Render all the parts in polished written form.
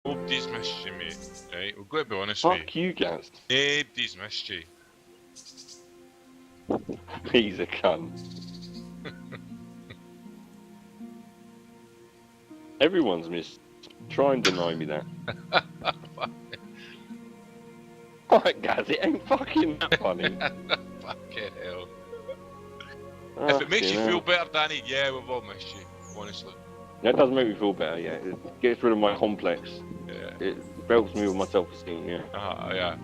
Nobody's missed you, mate. Right, we've got to be honest Fuck with you, Gaz. Nobody's missed you. He's a cunt. Everyone's missed. Try and deny me that. Alright, Gaz, it ain't fucking that funny. Fucking hell. If Fucking it makes you hell. feel better, Danny, yeah, we've all missed you, honestly. That does make me feel better, yeah. It gets rid of my complex. Yeah. It helps me with my self-esteem, yeah. Yeah.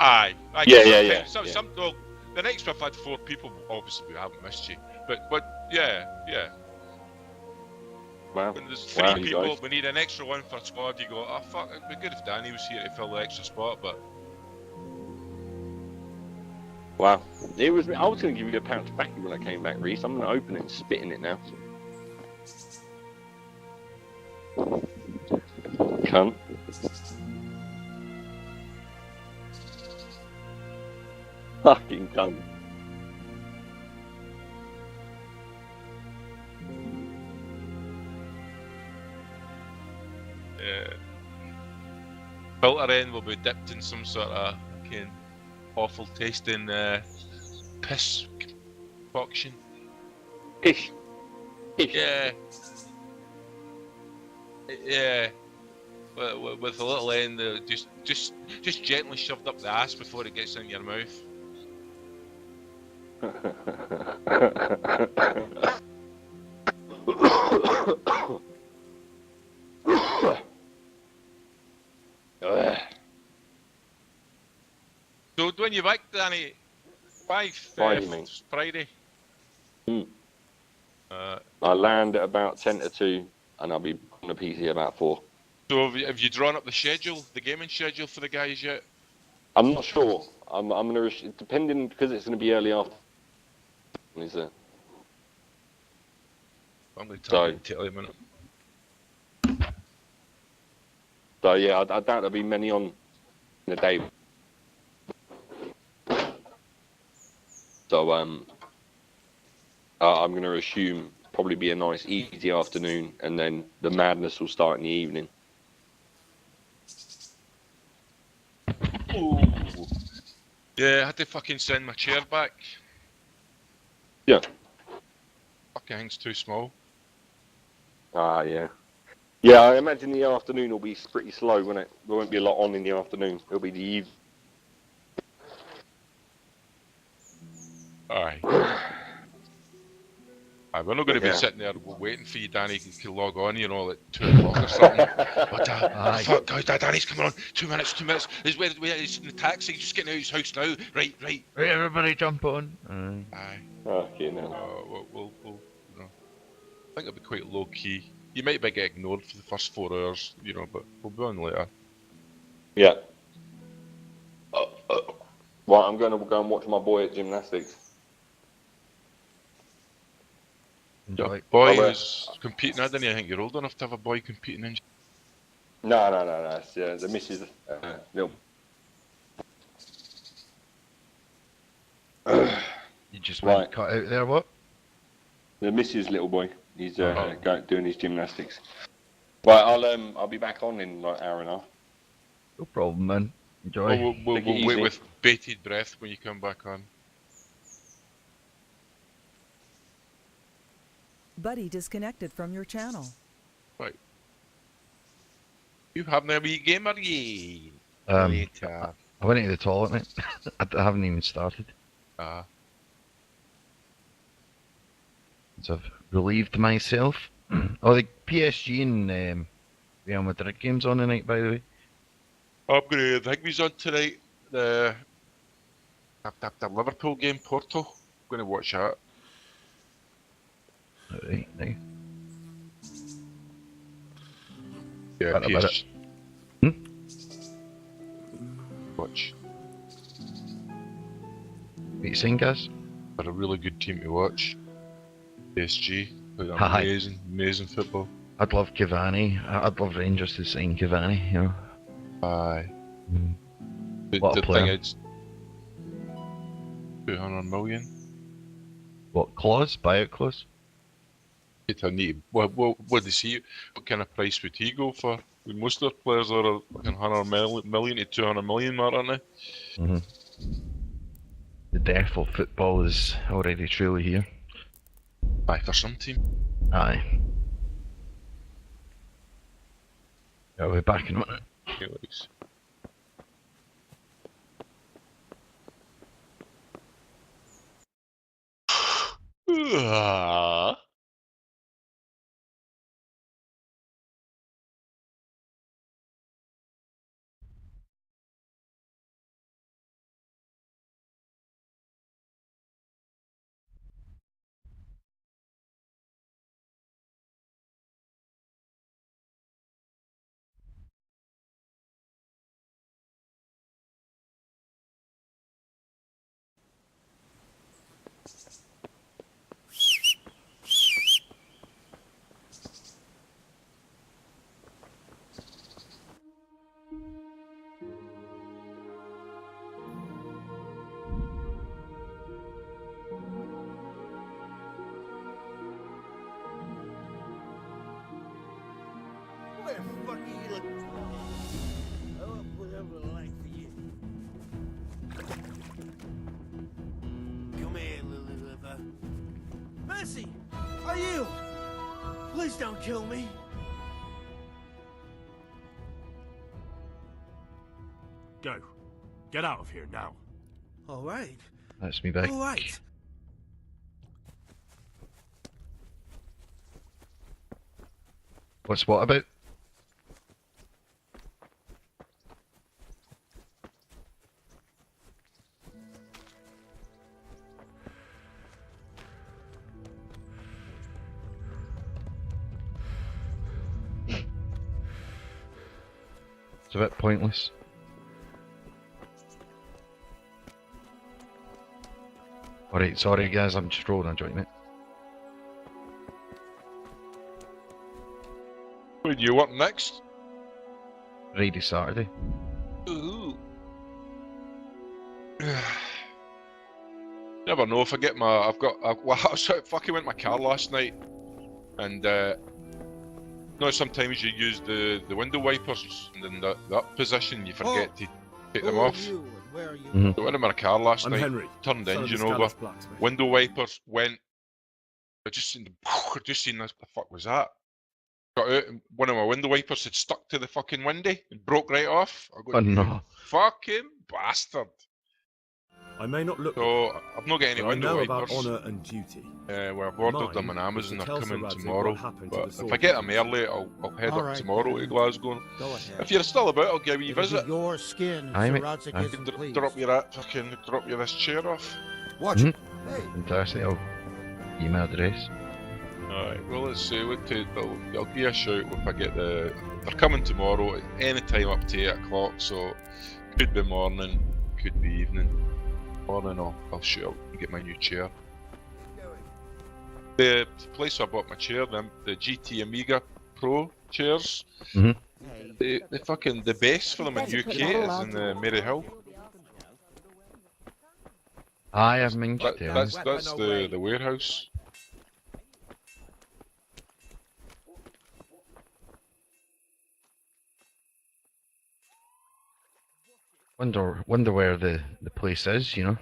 Aye. Yeah. Some dog. The next we've had 4 people, obviously we haven't missed you. But yeah. Wow. When there's 3 Wow, you people, guys. we need an extra one for squad. You go, oh fuck, it'd be good if Danny was here to fill the extra spot, but. Wow. I was going to give you a pouch back when I came back, Reese. I'm going to open it and spit in it now. Cunt. Fucking cunt. Yeah. Filter end will be dipped in some sort of fucking awful tasting piss concoction. Ish. Yeah. Yeah. With a little end, just gently shoved up the ass before it gets in your mouth. So when you back, Danny? Friday, mate. Friday. I land at about 10 to 2, and I'll be on the PC about 4. So have you drawn up the schedule, the gaming schedule for the guys yet? I'm not sure. I'm gonna depending because it's gonna be early after. Is it? I'm going to tell you in a minute. So yeah, I doubt there'll be many on in the day. So I'm gonna assume probably be a nice easy afternoon, and then the madness will start in the evening. Ooh. Yeah, I had to fucking send my chair back. Yeah. Fucking thing's too small. Yeah. Yeah, I imagine the afternoon will be pretty slow, won't it? There won't be a lot on in the afternoon. It'll be the evening. Aye. We're not going to be sitting there waiting for you, Danny, to log on, you know, at 2 o'clock or something. Fuck, guys, Danny's coming on. 2 minutes. He's in the taxi, just getting out of his house now. Right. Right, everybody jump on. Aye. Okay, no. We'll you know, I think it'll be quite low key. You might get ignored for the first 4 hours, you know, but we'll be on later. Yeah. Right, I'm going to go and watch my boy at gymnastics. Enjoy. Boy is competing. I didn't think you're old enough to have a boy competing in. No. It's the missus. Little. You just went cut out there, what? The missus little boy. He's doing his gymnastics. Right, I'll be back on in like an hour and a half. No problem, man. Enjoy. We'll wait with bated breath when you come back on. Buddy disconnected from your channel. Right. You having a wee game, are you? I went into the toilet, mate. I haven't even started. So I've relieved myself. Oh, the PSG and Real Madrid game's on tonight, by the way. I'm gonna. The rugby's on tonight. The Liverpool game, Porto. I'm gonna watch that. Alright, now. Yeah, PSG. Watch. What you saying, guys? They're a really good team to watch. PSG. Amazing football. I'd love Cavani. I'd love Rangers to sign Cavani, you know. Aye. What a player. Thing is, 200 million. What, clause? Buyout clause? I need. What do you see? What kind of price would he go for? Most of the players are fucking 100 million to 200 million mark, aren't they? Mm-hmm. The death of football is already truly here. Aye, for some team. Aye. I'll be back in a minute. Anyways. Where the fuck are you looking for? I'll put over the light for you. Come here, Lily Liver. Mercy! I yield! Please don't kill me. Go. Get out of here now. All right. That's me back. All right. What's what about? It's a bit pointless. Alright, sorry guys, I'm just rolling a joint, mate. Who do you want next? Friday, Saturday. Ooh. Never know if I get my. Well, I was out fucking with my car last night, and sometimes you use the window wipers, and in that position you forget to take them off. You, and where are you? Mhm. I went in my car last I'm night, Henry. turned the son of engine the over, Scallop's blacksmith. window wipers went. I just seen this. The fuck was that? Got out, and one of my window wipers had stuck to the fucking window and broke right off. I go, Oh no. fucking bastard! I may not look, So I've not got any but I window know wipers. about honour and duty. Well, I've ordered them on Mine Amazon. is to They're tell coming Sir Radzig tomorrow. what happened to But the if I get them soldiers. early, I'll head All up right, tomorrow to then. Glasgow. Go ahead. If you're still about, I'll give you a It'll visit. be your skin, Aye, Sir mate. Radzig Aye. isn't pleased. Drop you that fucking, drop you this chair off. Watch Mhm. it. Hey. Fantastic. I'll email address. Alright, well let's see. I'll give you a shout if I get the. They're coming tomorrow at any time up to 8 o'clock, so could be morning, could be evening. Morning, I'll shoot up and get my new chair. The place I bought my chair, the GT Amiga Pro chairs, Mhm. the fucking the base for them in UK is in Mary Hill. Aye, I've been telling. That's the warehouse. Wonder where the place is, you know.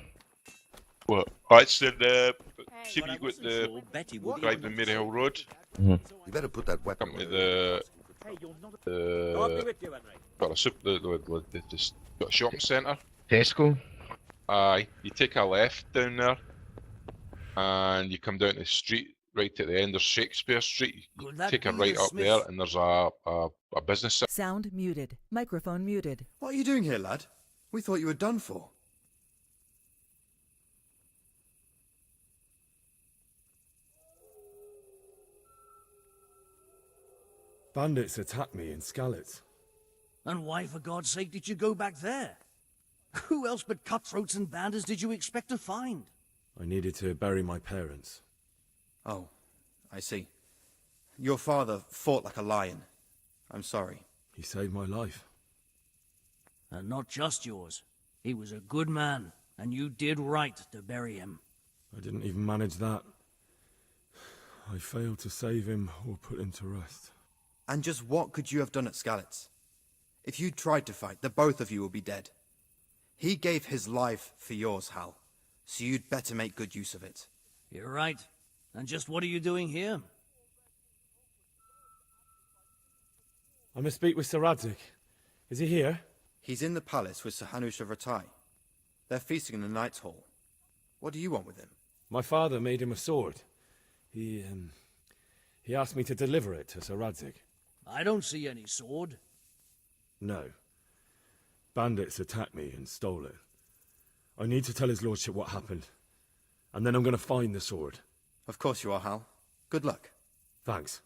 What? Oh, it's in the. See when you go to drive the Mary Hill Road, You better put that weapon come to away. the got a got a shopping centre. Tesco. Aye, you take a left down there, and you come down the street right at the end of Shakespeare Street. You Could that take a be right the up Smith? there, and there's a business. Sound muted. Microphone muted. What are you doing here, lad? We thought you were done for. Bandits attacked me in Skalitz. And why, for God's sake, did you go back there? Who else but cutthroats and bandits did you expect to find? I needed to bury my parents. Oh, I see. Your father fought like a lion. I'm sorry. He saved my life. And not just yours. He was a good man, and you did right to bury him. I didn't even manage that. I failed to save him or put him to rest. And just what could you have done at Skalitz? If you tried to fight, the both of you will be dead. He gave his life for yours, Hal, so you'd better make good use of it. You're right. And just what are you doing here? I must speak with Sir Radzig. Is he here? He's in the palace with Sir Hanush of Ratai. They're feasting in the Knight's Hall. What do you want with him? My father made him a sword. He asked me to deliver it to Sir Radzig. I don't see any sword. No. Bandits attacked me and stole it. I need to tell his lordship what happened. And then I'm going to find the sword. Of course you are, Hal. Good luck. Thanks.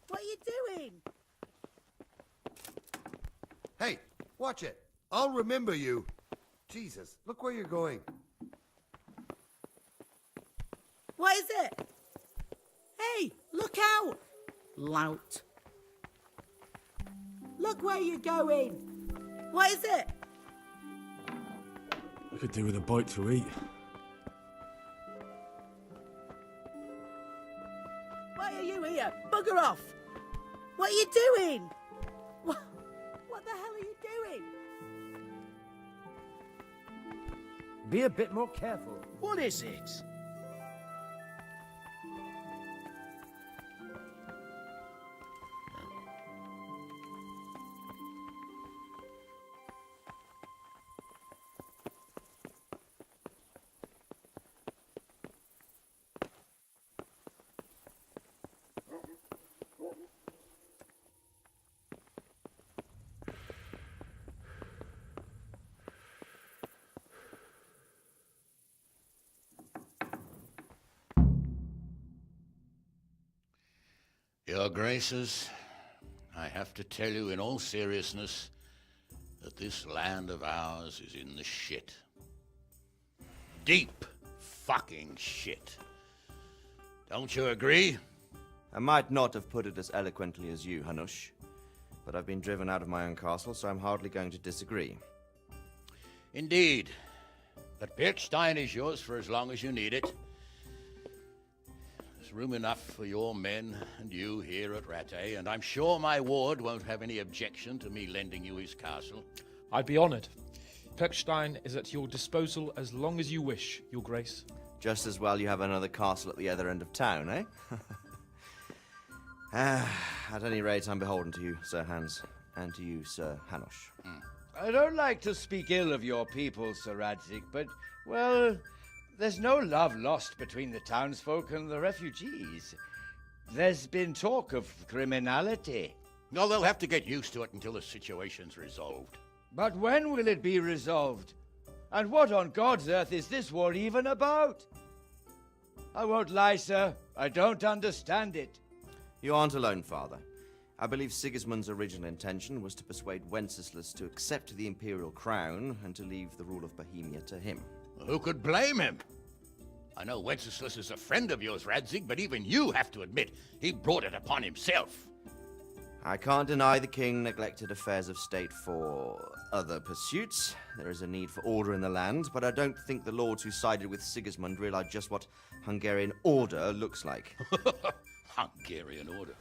What are you doing? Hey, watch it. I'll remember you. Jesus, look where you're going. What is it? Hey, look out! Lout. Look where you're going. What is it? I could do with a bite to eat. Why are you here? Bugger off! What are you doing? What the hell are you doing? Be a bit more careful. What is it? Your Graces, I have to tell you in all seriousness that this land of ours is in the shit. Deep fucking shit. Don't you agree? I might not have put it as eloquently as you, Hanush, but I've been driven out of my own castle, so I'm hardly going to disagree. Indeed. But Birkstein is yours for as long as you need it. There's room enough for your men and you here at Rattay, and I'm sure my ward won't have any objection to me lending you his castle. I'd be honored. Birkstein is at your disposal as long as you wish, Your Grace. Just as well you have another castle at the other end of town, eh? At any rate, I'm beholden to you, Sir Hans, and to you, Sir Hanush. I don't like to speak ill of your people, Sir Radzig, but, well, there's no love lost between the townsfolk and the refugees. There's been talk of criminality. No, they'll have to get used to it until the situation's resolved. But when will it be resolved? And what on God's earth is this war even about? I won't lie, sir. I don't understand it. You aren't alone, Father. I believe Sigismund's original intention was to persuade Wenceslas to accept the imperial crown and to leave the rule of Bohemia to him. Who could blame him? I know Wenceslas is a friend of yours, Radzig, but even you have to admit he brought it upon himself. I can't deny the king neglected affairs of state for other pursuits. There is a need for order in the land, but I don't think the lords who sided with Sigismund realized just what Hungarian order looks like. Hungarian order?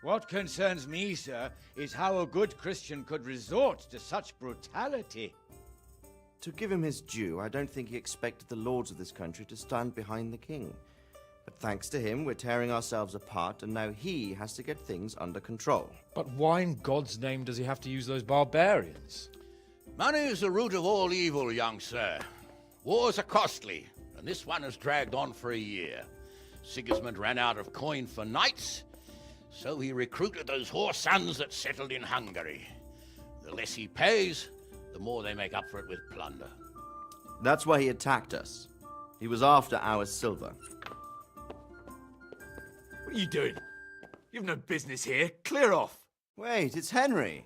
What concerns me, sir, is how a good Christian could resort to such brutality. To give him his due, I don't think he expected the lords of this country to stand behind the king. But thanks to him, we're tearing ourselves apart, and now he has to get things under control. But why in God's name does he have to use those barbarians? Money is the root of all evil, young sir. Wars are costly, and this one has dragged on for a year. Sigismund ran out of coin for knights, so he recruited those whore sons that settled in Hungary. The less he pays, the more they make up for it with plunder. That's why he attacked us. He was after our silver. What are you doing? You've no business here. Clear off. Wait, it's Henry.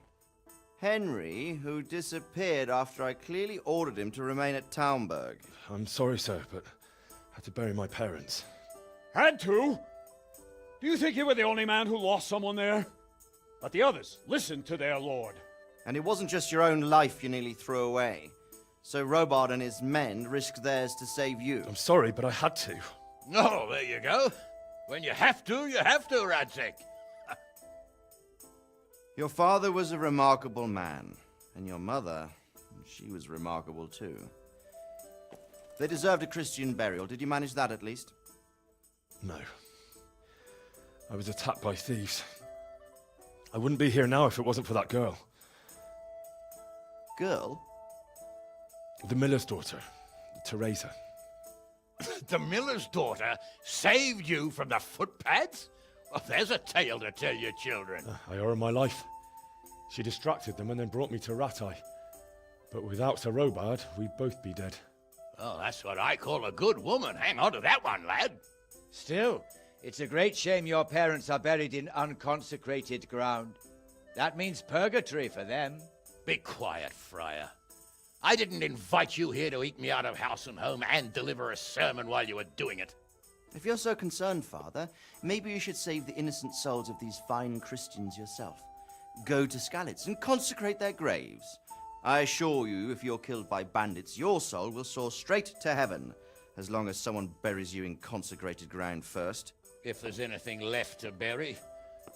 Henry, who disappeared after I clearly ordered him to remain at Townburg. I'm sorry, sir, but I had to bury my parents. Had to? Do you think you were the only man who lost someone there? But the others listened to their lord. And it wasn't just your own life you nearly threw away. So Robard and his men risked theirs to save you. I'm sorry, but I had to. Oh, there you go. When you have to, Radzik. Your father was a remarkable man, and your mother, she was remarkable too. They deserved a Christian burial. Did you manage that at least? No. I was attacked by thieves. I wouldn't be here now if it wasn't for that girl. Girl? The miller's daughter, Teresa. The miller's daughter saved you from the footpads? Well, there's a tale to tell your children. I owe her my life. She distracted them and then brought me to Ratai. But without Sir Robard, we'd both be dead. Oh, that's what I call a good woman. Hang on to that one, lad. Still, it's a great shame your parents are buried in unconsecrated ground. That means purgatory for them. Be quiet, Friar. I didn't invite you here to eat me out of house and home and deliver a sermon while you were doing it. If you're so concerned, Father, maybe you should save the innocent souls of these fine Christians yourself. Go to Skalitz and consecrate their graves. I assure you, if you're killed by bandits, your soul will soar straight to heaven, as long as someone buries you in consecrated ground first. If there's anything left to bury,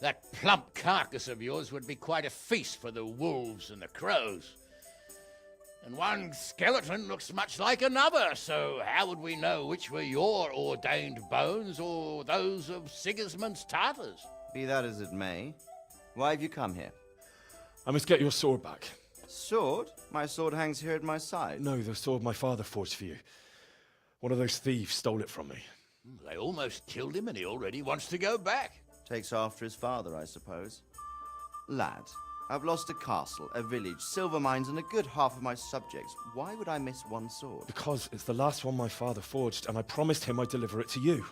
that plump carcass of yours would be quite a feast for the wolves and the crows. And one skeleton looks much like another, so how would we know which were your ordained bones or those of Sigismund's Tartars? Be that as it may, why have you come here? I must get your sword back. Sword? My sword hangs here at my side. No, the sword my father forged for you. One of those thieves stole it from me. They almost killed him and he already wants to go back. Takes after his father, I suppose. Lad, I've lost a castle, a village, silver mines, and a good half of my subjects. Why would I miss one sword? Because it's the last one my father forged, and I promised him I'd deliver it to you.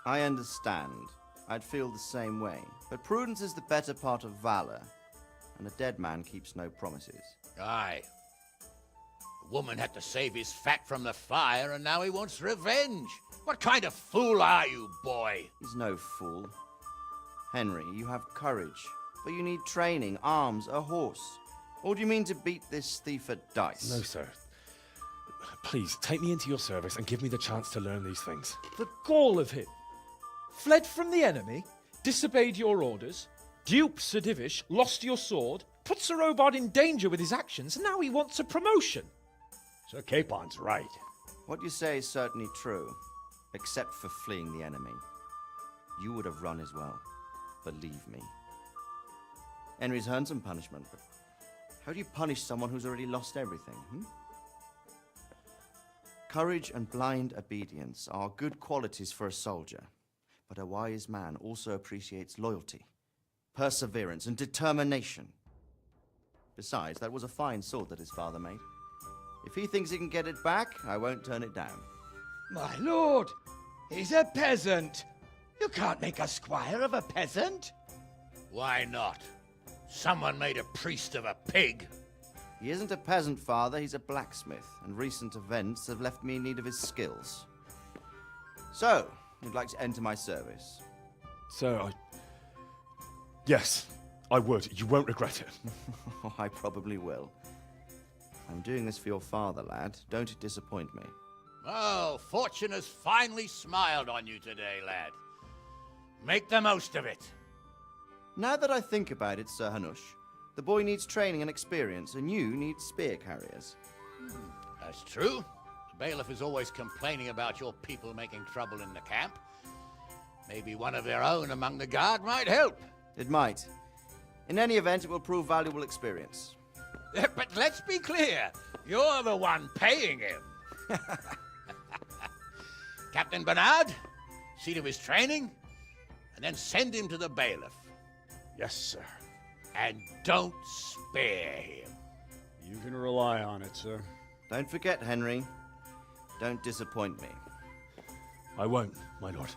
I understand. I'd feel the same way. But prudence is the better part of valor, and a dead man keeps no promises. Aye. The woman had to save his fat from the fire, and now he wants revenge. What kind of fool are you, boy? He's no fool. Henry, you have courage, but you need training, arms, a horse. Or do you mean to beat this thief at dice? No, sir. Please, take me into your service and give me the chance to learn these things. The gall of him. Fled from the enemy, disobeyed your orders, duped Sir Divish, lost your sword, put Sir Robard in danger with his actions, and now he wants a promotion. Sir Capon's right. What you say is certainly true, except for fleeing the enemy. You would have run as well, believe me. Henry's earned some punishment, but how do you punish someone who's already lost everything, Courage and blind obedience are good qualities for a soldier, but a wise man also appreciates loyalty, perseverance, and determination. Besides, that was a fine sword that his father made. If he thinks he can get it back, I won't turn it down. My lord, he's a peasant. You can't make a squire of a peasant. Why not? Someone made a priest of a pig. He isn't a peasant, Father. He's a blacksmith, and recent events have left me in need of his skills. So, you'd like to enter my service? Sir, Yes, I would. You won't regret it. Oh, I probably will. I'm doing this for your father, lad. Don't disappoint me. Oh, fortune has finally smiled on you today, lad. Make the most of it. Now that I think about it, Sir Hanush, the boy needs training and experience, and you need spear carriers. That's true. The bailiff is always complaining about your people making trouble in the camp. Maybe one of their own among the guard might help. It might. In any event, it will prove valuable experience. But let's be clear. You're the one paying him. Captain Bernard, see to his training, and then send him to the bailiff. Yes, sir. And don't spare him. You can rely on it, sir. Don't forget, Henry. Don't disappoint me. I won't, my lord.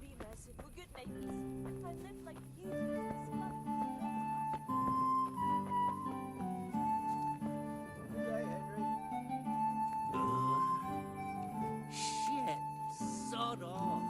Be merciful, good neighbors. I live like you do this month. Shit. Sod off.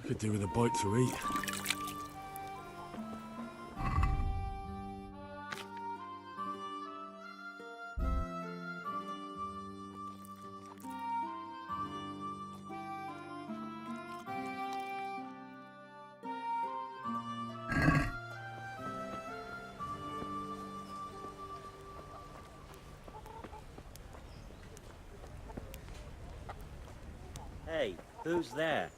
Could do with a bite to eat. Hey, who's there?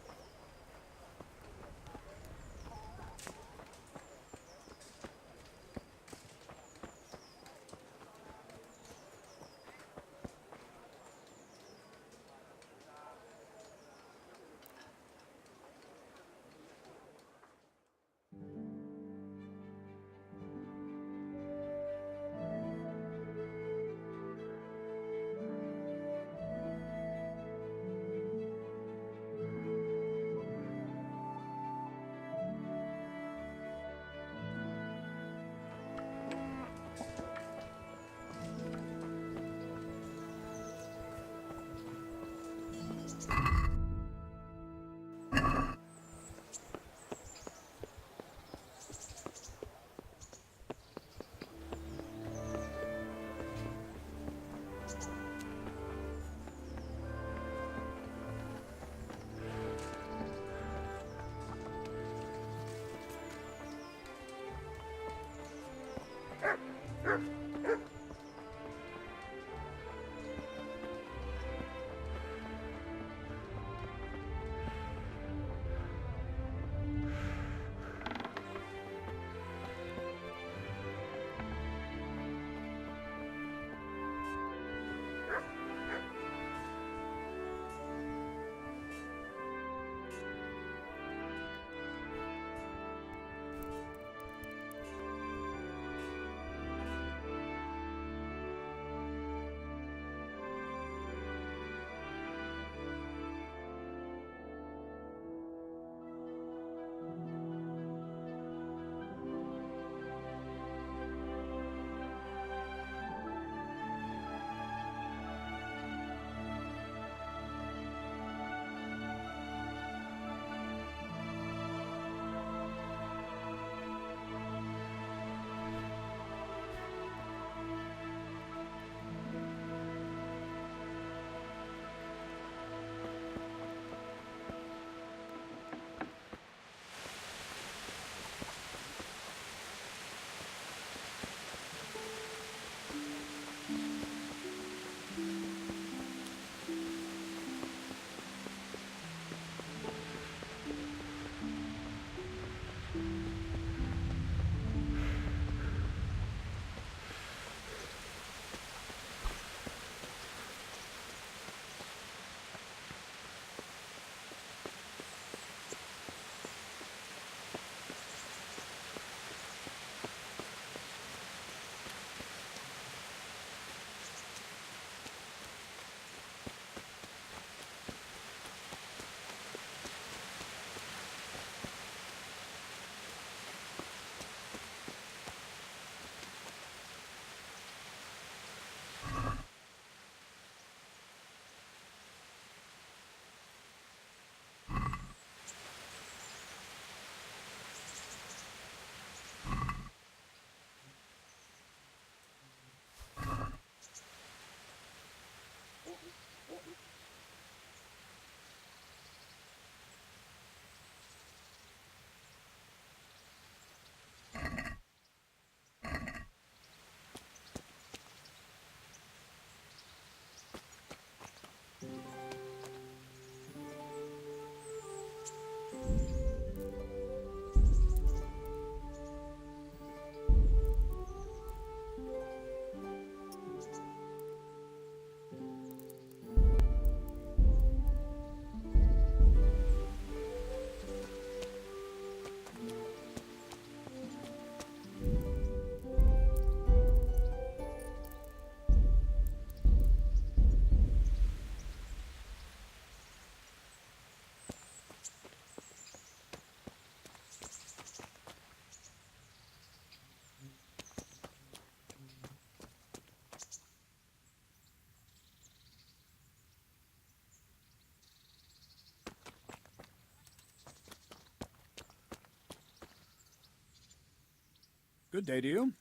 Good day to you.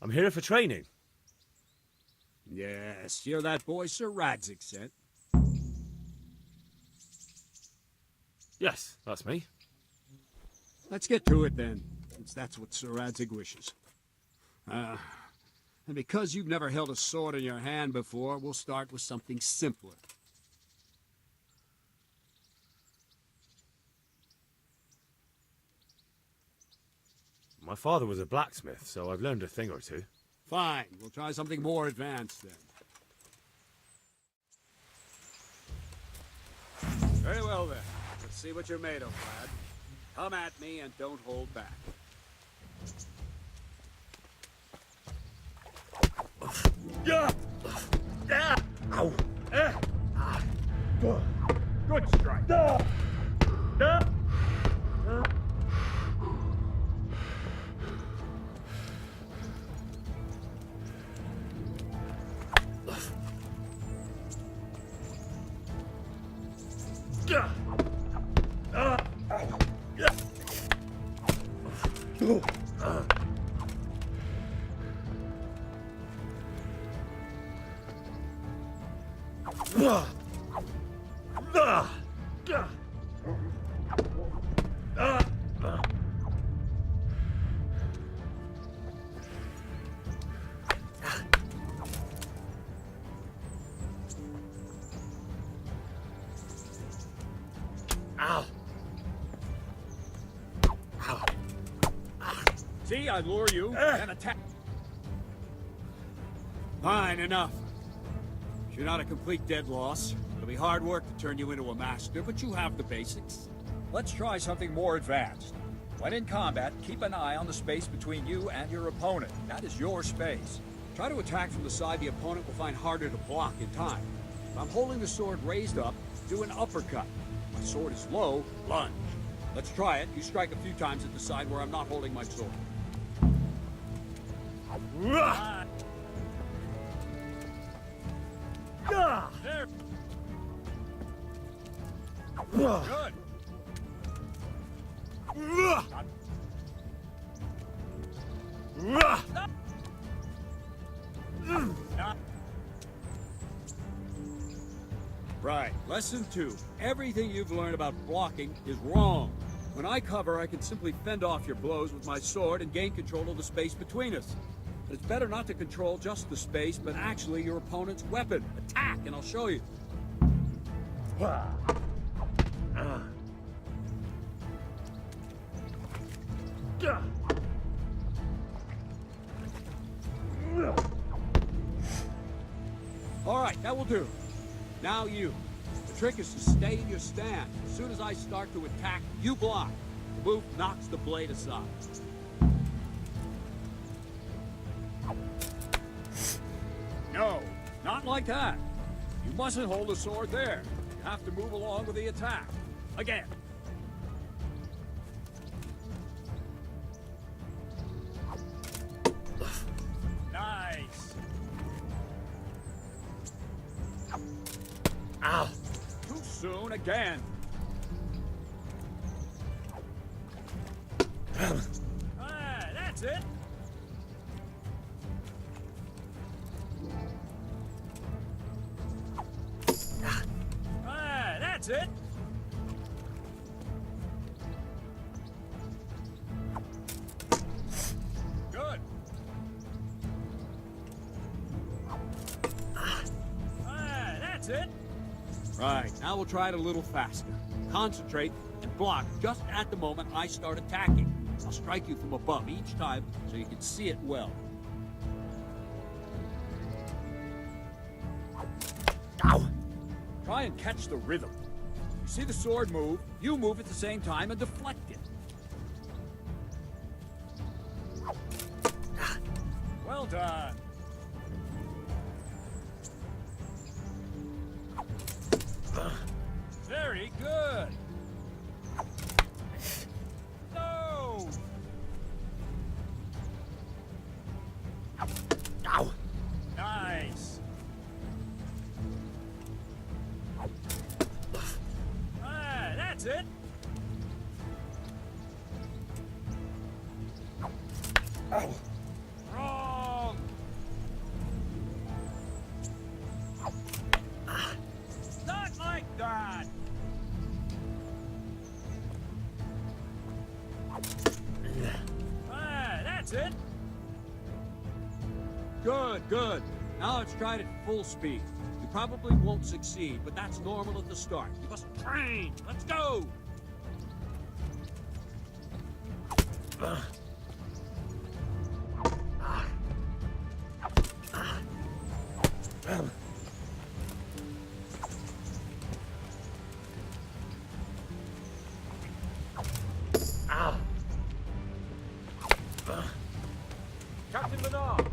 I'm here for training. Yes, you're that boy Sir Radzig sent. Yes, that's me. Let's get to it then, since that's what Sir Radzig wishes. And because you've never held a sword in your hand before, we'll start with something simpler. My father was a blacksmith, so I've learned a thing or two. Fine, we'll try something more advanced then. Very well then. Let's see what you're made of, lad. Come at me and don't hold back. Ow! Good strike. See, I lure you and attack. Fine, enough. You're not a complete dead loss. It'll be hard work to turn you into a master, but you have the basics. Let's try something more advanced. When in combat, keep an eye on the space between you and your opponent. That is your space. Try to attack from the side the opponent will find harder to block in time. If I'm holding the sword raised up, do an uppercut. If my sword is low, lunge. Let's try it. You strike a few times at the side where I'm not holding my sword. There. Good. Right. Lesson 2. Everything you've learned about blocking is wrong. When I cover, I can simply fend off your blows with my sword and gain control of the space between us. But it's better not to control just the space, but actually your opponent's weapon. Attack, and I'll show you. All right, that will do. Now you. The trick is to stay in your stand. As soon as I start to attack, you block. The move knocks the blade aside. No, not like that. You mustn't hold the sword there. You have to move along with the attack. Again. Nice. Ow. Too soon again. Ah, that's it. Ah, that's it. Good. Ah, that's it. Right, now we'll try it a little faster. Concentrate and block just at the moment I start attacking. I'll strike you from above each time so you can see it well. Ow! Try and catch the rhythm. You see the sword move, you move at the same time and deflect it. Well done. Very good. No. Ow. Nice. Ah, that's it. Wrong! Not like that! Ah, that's it! Good, good. Now let's try it at full speed. You probably won't succeed, but that's normal at the start. You must train. Let's go! Captain Bernard!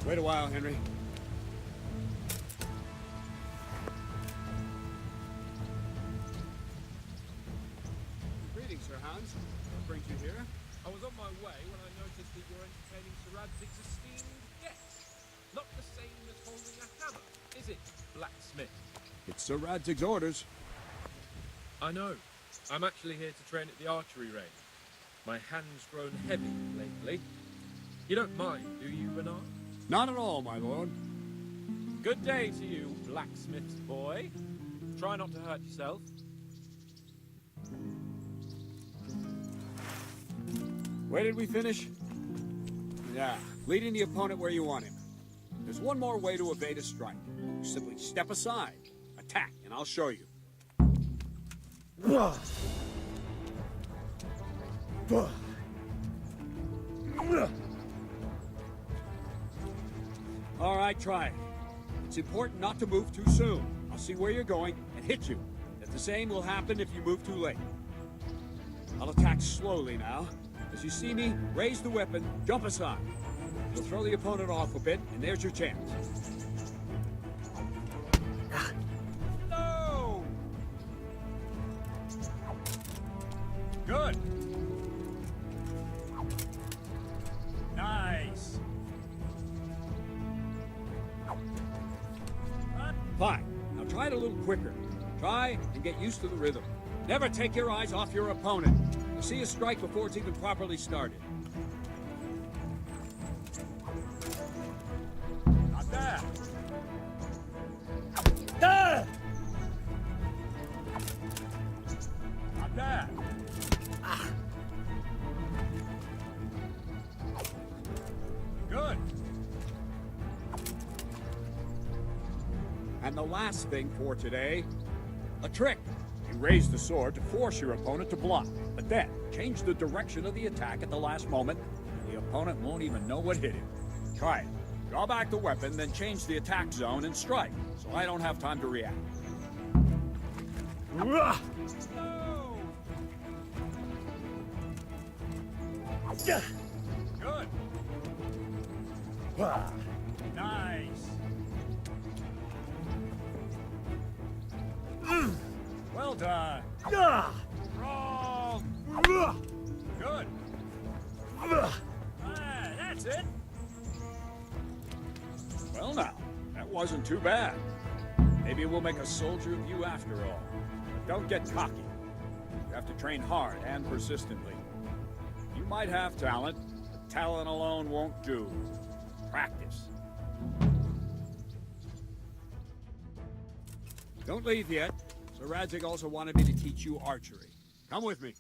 Wait a while, Henry. Greetings, Sir Hans. What brings you here? I was on my way when I noticed that you're entertaining Sir Radzig's esteemed guest. Not the same as holding a hammer, is it, blacksmith? It's Sir Radzig's orders. I know. I'm actually here to train at the archery range. My hand's grown heavy lately. You don't mind, do you, Bernard? Not at all, my lord. Good day to you, blacksmith's boy. Try not to hurt yourself. Where did we finish? Yeah, leading the opponent where you want him. There's one more way to evade a strike. You simply step aside, attack, and I'll show you. All right, try it. It's important not to move too soon. I'll see where you're going and hit you. But the same will happen if you move too late. I'll attack slowly now. As you see me, raise the weapon, jump aside. You'll throw the opponent off a bit, and there's your chance. No! Good. Nice. Fine. Now try it a little quicker. Try and get used to the rhythm. Never take your eyes off your opponent. You see a strike before it's even properly started. Not bad. Ah! Not bad. Ah. Good. And the last thing for today, a trick. You raise the sword to force your opponent to block, but then change the direction of the attack at the last moment, and the opponent won't even know what hit him. Try it. Draw back the weapon, then change the attack zone and strike, so I don't have time to react. No! Good. Nice. Well done. Wrong. Good. That's it. Well now, that wasn't too bad. Maybe we'll make a soldier of you after all. But don't get cocky. You have to train hard and persistently. You might have talent, but talent alone won't do. Practice. Don't leave yet. Sir Radzig also wanted me to teach you archery. Come with me.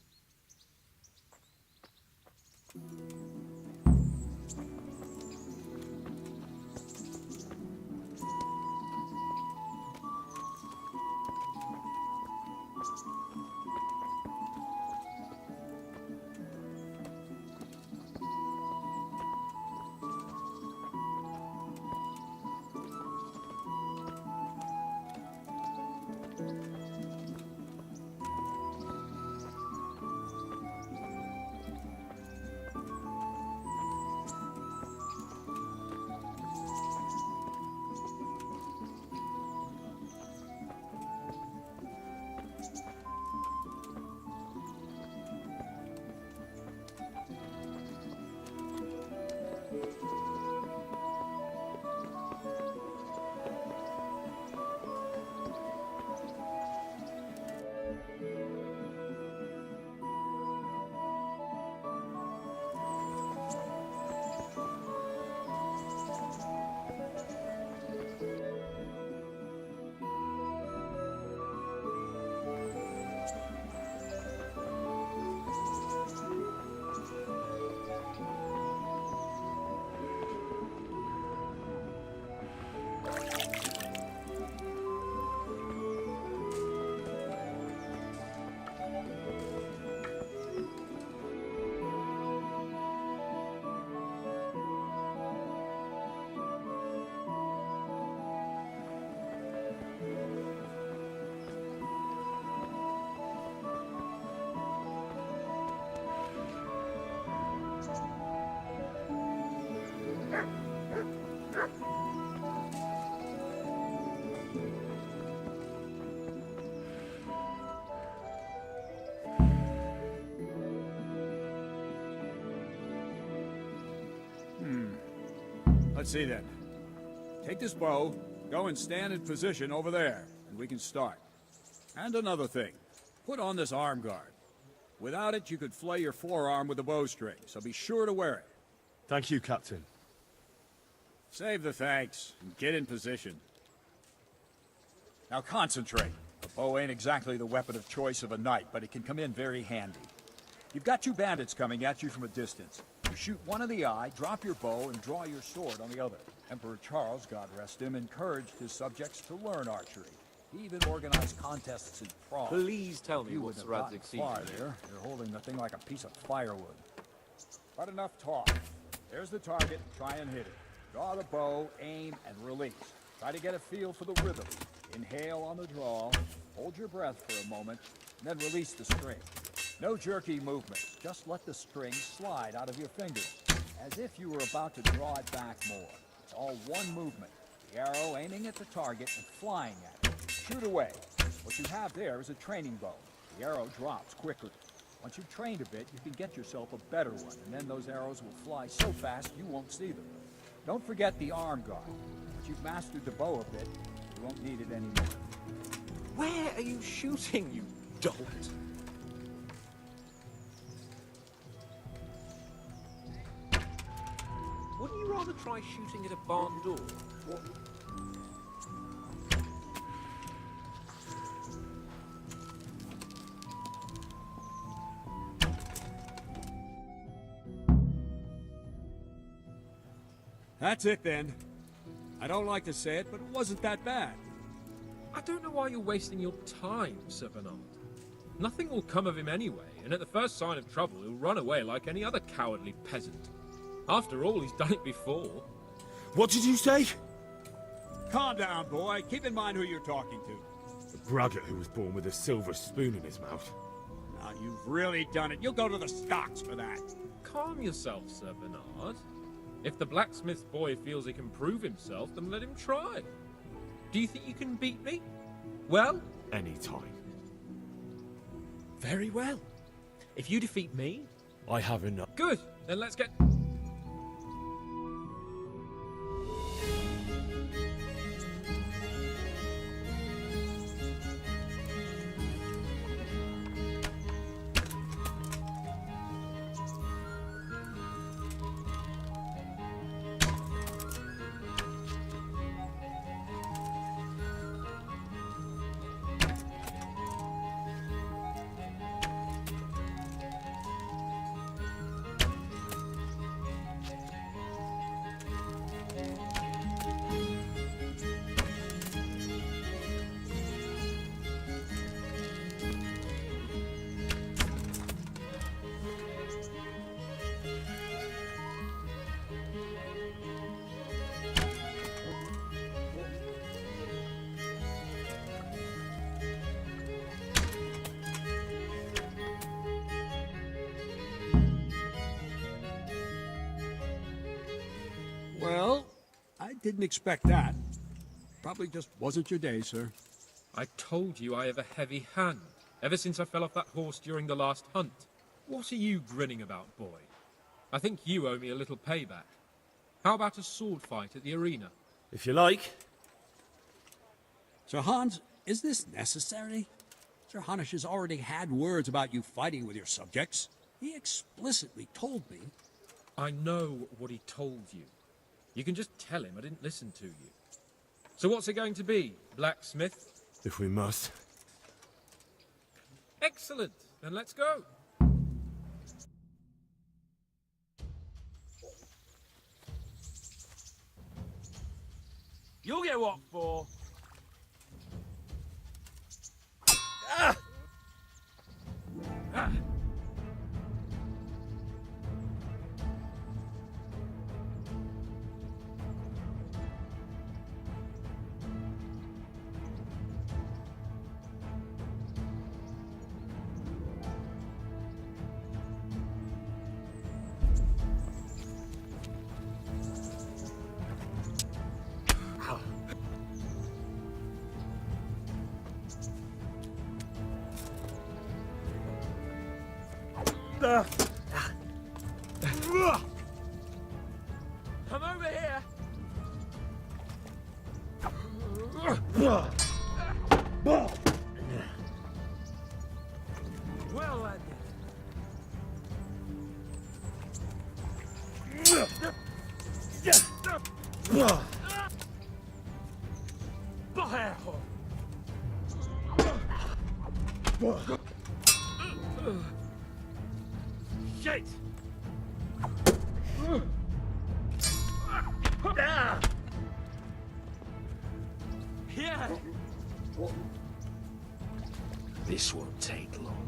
Let's see then. Take this bow, go and stand in position over there, and we can start. And another thing, put on this arm guard. Without it, you could flay your forearm with a bowstring, so be sure to wear it. Thank you, Captain. Save the thanks, and get in position. Now concentrate. The bow ain't exactly the weapon of choice of a knight, but it can come in very handy. You've got two bandits coming at you from a distance. You shoot one in the eye, drop your bow, and draw your sword on the other. Emperor Charles, God rest him, encouraged his subjects to learn archery. He even organized contests in Prague. Please tell me You what wouldn't Sir have Radzig gotten sees far in there. there. You're holding the thing like a piece of firewood. But enough talk. There's the target. Try and hit it. Draw the bow, aim, and release. Try to get a feel for the rhythm. Inhale on the draw, hold your breath for a moment, and then release the string. No jerky movements. Just let the string slide out of your fingers, as if you were about to draw it back more. It's all one movement. The arrow aiming at the target and flying at it. Shoot away. What you have there is a training bow. The arrow drops quickly. Once you've trained a bit, you can get yourself a better one, and then those arrows will fly so fast you won't see them. Don't forget the arm guard. Once you've mastered the bow a bit, you won't need it anymore. Where are you shooting, you dolt? Wouldn't you rather try shooting at a barn door? That's it then. I don't like to say it, but it wasn't that bad. I don't know why you're wasting your time, Sir Bernard. Nothing will come of him anyway, and at the first sign of trouble, he'll run away like any other cowardly peasant. After all, he's done it before. What did you say? Calm down, boy. Keep in mind who you're talking to. The braggart who was born with a silver spoon in his mouth. Now, you've really done it. You'll go to the stocks for that. Calm yourself, Sir Bernard. If the blacksmith boy feels he can prove himself, then let him try. Do you think you can beat me? Well? Anytime. Very well. If you defeat me... I have enough. Good. Then let's get... Well, I didn't expect that. Probably just wasn't your day, sir. I told you I have a heavy hand, ever since I fell off that horse during the last hunt. What are you grinning about, boy? I think you owe me a little payback. How about a sword fight at the arena? If you like. Sir Hans, is this necessary? Sir Hanush has already had words about you fighting with your subjects. He explicitly told me. I know what he told you. You can just tell him I didn't listen to you. So what's it going to be, blacksmith? If we must. Excellent. Then let's go. You'll get what for? Ah! Ah! Come over here. Shit! Here! This won't take long.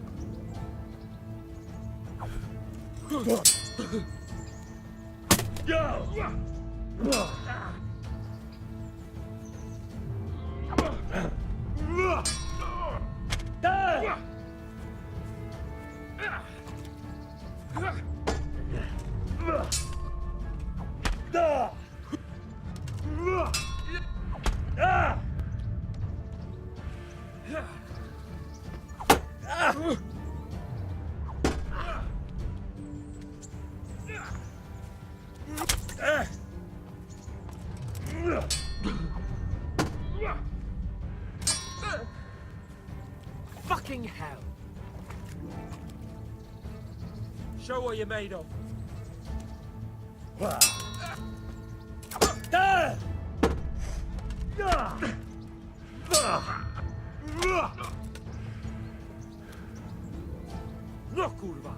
Fucking hell! Show what you're made of. No, kurwa!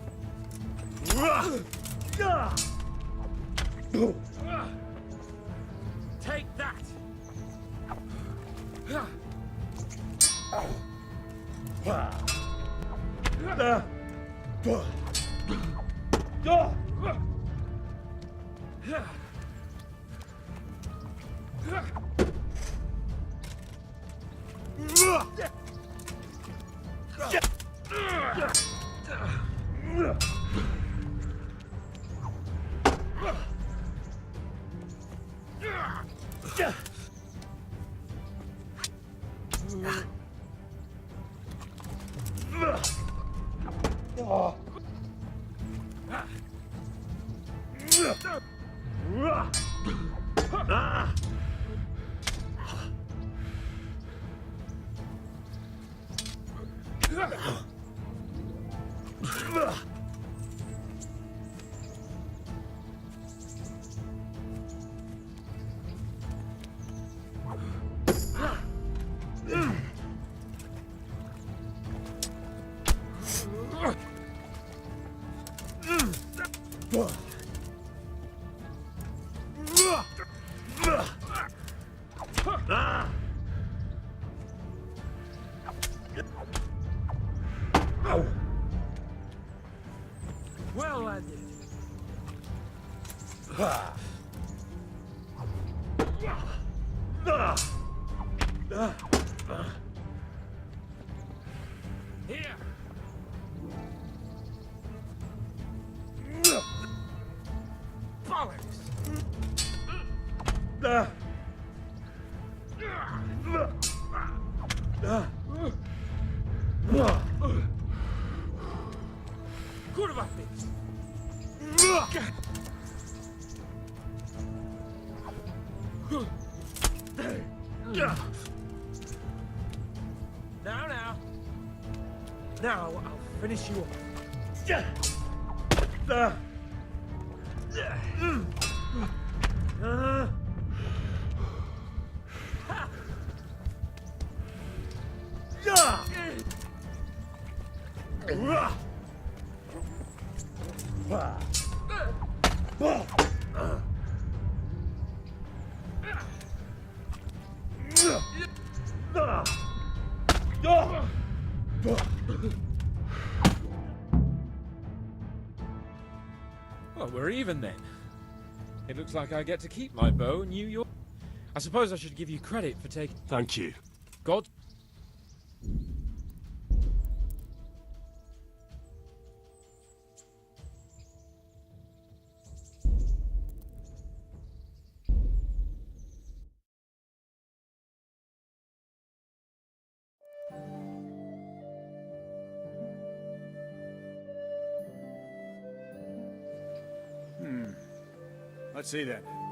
Take that! Well landed. Here. Bollocks. Kurwa face. Now I'll finish you Well, we're even then. It looks like I get to keep my bow and you your... I suppose I should give you credit for taking... Thank you. God... Let's see then.